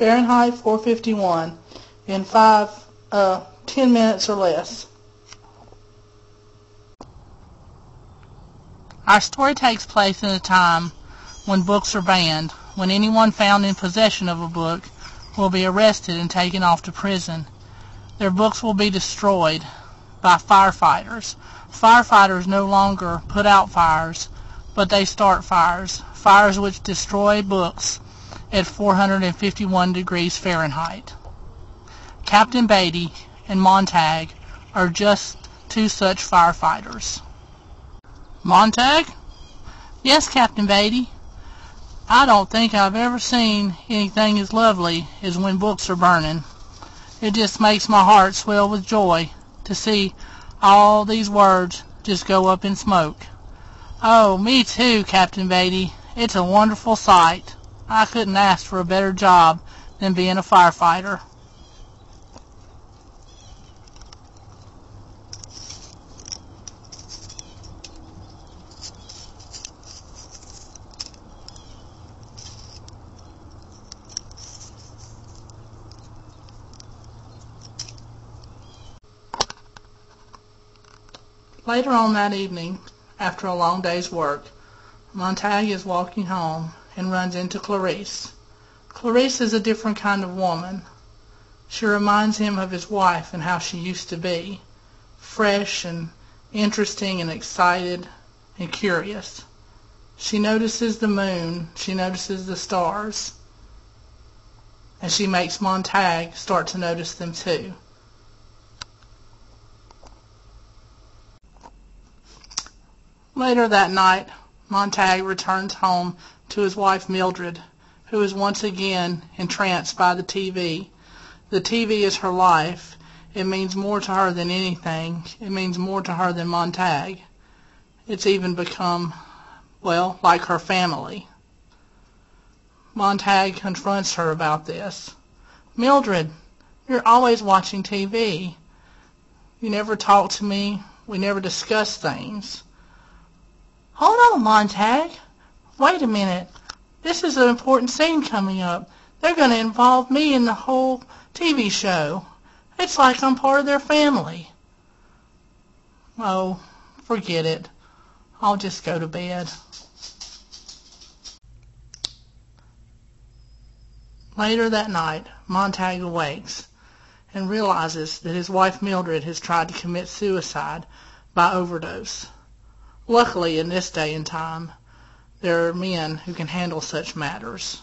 Fahrenheit 451 in 10 minutes or less. Our story takes place in a time when books are banned, when anyone found in possession of a book will be arrested and taken off to prison. Their books will be destroyed by firefighters. Firefighters no longer put out fires, but they start fires, fires which destroy books at 451 degrees Fahrenheit. Captain Beatty and Montag are just two such firefighters. Montag? Yes, Captain Beatty. I don't think I've ever seen anything as lovely as when books are burning. It just makes my heart swell with joy to see all these words just go up in smoke. Oh, me too, Captain Beatty. It's a wonderful sight. I couldn't ask for a better job than being a firefighter. Later on that evening, after a long day's work, Montag is walking home and runs into Clarice. Clarice is a different kind of woman. She reminds him of his wife and how she used to be, fresh and interesting and excited and curious. She notices the moon, she notices the stars, and she makes Montag start to notice them too. Later that night, Montag returns home to his wife Mildred, who is once again entranced by the TV. The TV is her life. It means more to her than anything. It means more to her than Montag. It's even become, well, like her family. Montag confronts her about this. Mildred, you're always watching TV. You never talk to me. We never discuss things. Hold on, Montag. Wait a minute. This is an important scene coming up. They're going to involve me in the whole TV show. It's like I'm part of their family. Oh, forget it. I'll just go to bed. Later that night, Montag awakes and realizes that his wife Mildred has tried to commit suicide by overdose. Luckily, in this day and time, there are men who can handle such matters.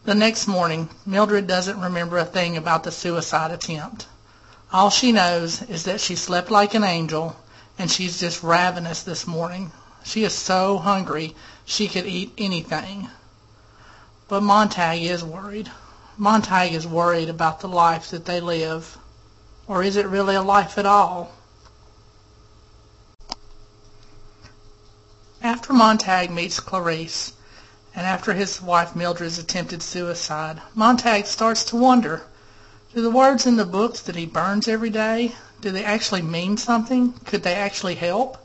The next morning, Mildred doesn't remember a thing about the suicide attempt. All she knows is that she slept like an angel, and she's just ravenous this morning. She is so hungry she could eat anything. But Montag is worried. Montag is worried about the life that they live. Or is it really a life at all? After Montag meets Clarice, and after his wife Mildred's attempted suicide, Montag starts to wonder, do the words in the books that he burns every day, do they actually mean something? Could they actually help?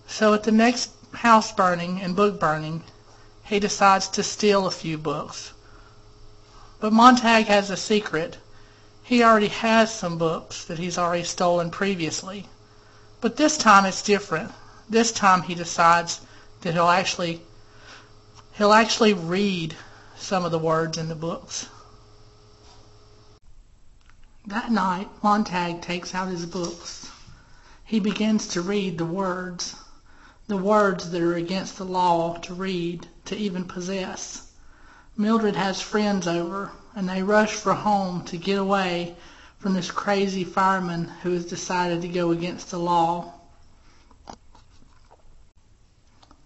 So at the next house burning and book burning, he decides to steal a few books. But Montag has a secret. He already has some books that he's already stolen previously. But this time it's different. This time he decides that he'll actually read some of the words in the books. That night, Montag takes out his books. He begins to read the words that are against the law to read, to even possess. Mildred has friends over, and they rush for home to get away from this crazy fireman who has decided to go against the law.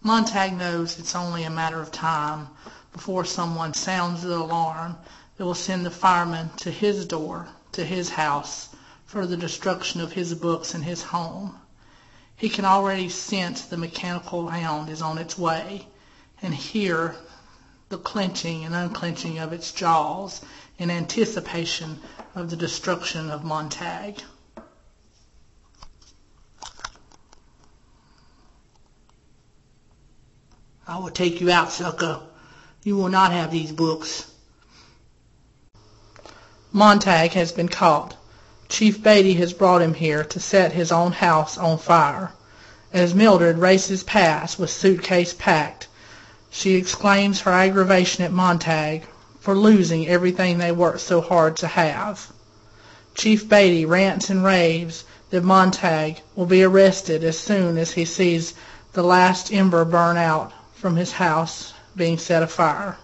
Montag knows it's only a matter of time before someone sounds the alarm that will send the fireman to his door, to his house, for the destruction of his books and his home. He can already sense the mechanical hound is on its way and hear the clenching and unclenching of its jaws in anticipation of the destruction of Montag. I will take you out, sucker. You will not have these books. Montag has been caught. Chief Beatty has brought him here to set his own house on fire. As Mildred races past with suitcase packed, she exclaims her aggravation at Montag for losing everything they worked so hard to have. Chief Beatty rants and raves that Montag will be arrested as soon as he sees the last ember burn out from his house being set afire.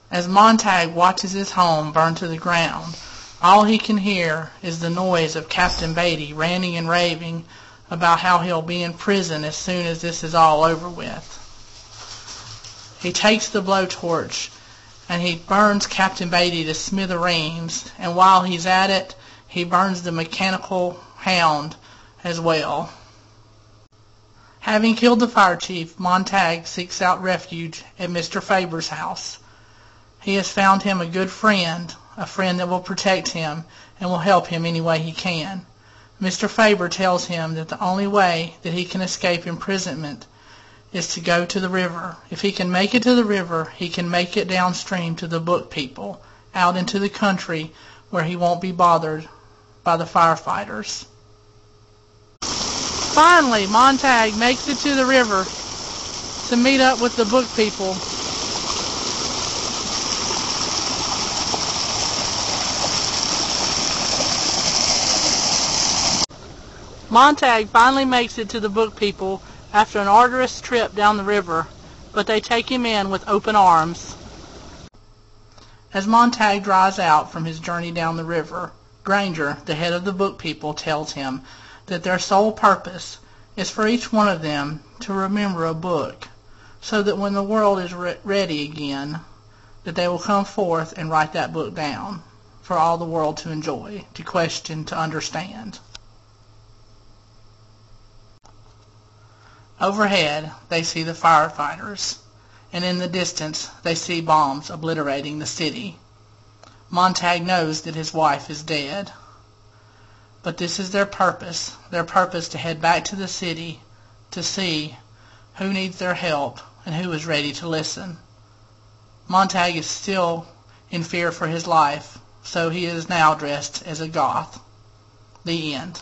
As Montag watches his home burn to the ground, all he can hear is the noise of Captain Beatty ranting and raving about how he'll be in prison as soon as this is all over with. He takes the blowtorch and he burns Captain Beatty to smithereens, and while he's at it, he burns the mechanical hound as well. Having killed the fire chief, Montag seeks out refuge at Mr. Faber's house. He has found him a good friend, a friend that will protect him and will help him any way he can. Mr. Faber tells him that the only way that he can escape imprisonment is to go to the river. If he can make it to the river, he can make it downstream to the book people, out into the country where he won't be bothered by the firefighters. Finally, Montag makes it to the river to meet up with the book people. Montag finally makes it to the book people after an arduous trip down the river, but they take him in with open arms. As Montag drives out from his journey down the river, Granger, the head of the book people, tells him that their sole purpose is for each one of them to remember a book, so that when the world is ready again, that they will come forth and write that book down for all the world to enjoy, to question, to understand. Overhead, they see the firefighters, and in the distance they see bombs obliterating the city. Montag knows that his wife is dead. But this is their purpose to head back to the city to see who needs their help and who is ready to listen. Montag is still in fear for his life, so he is now dressed as a goth. The end.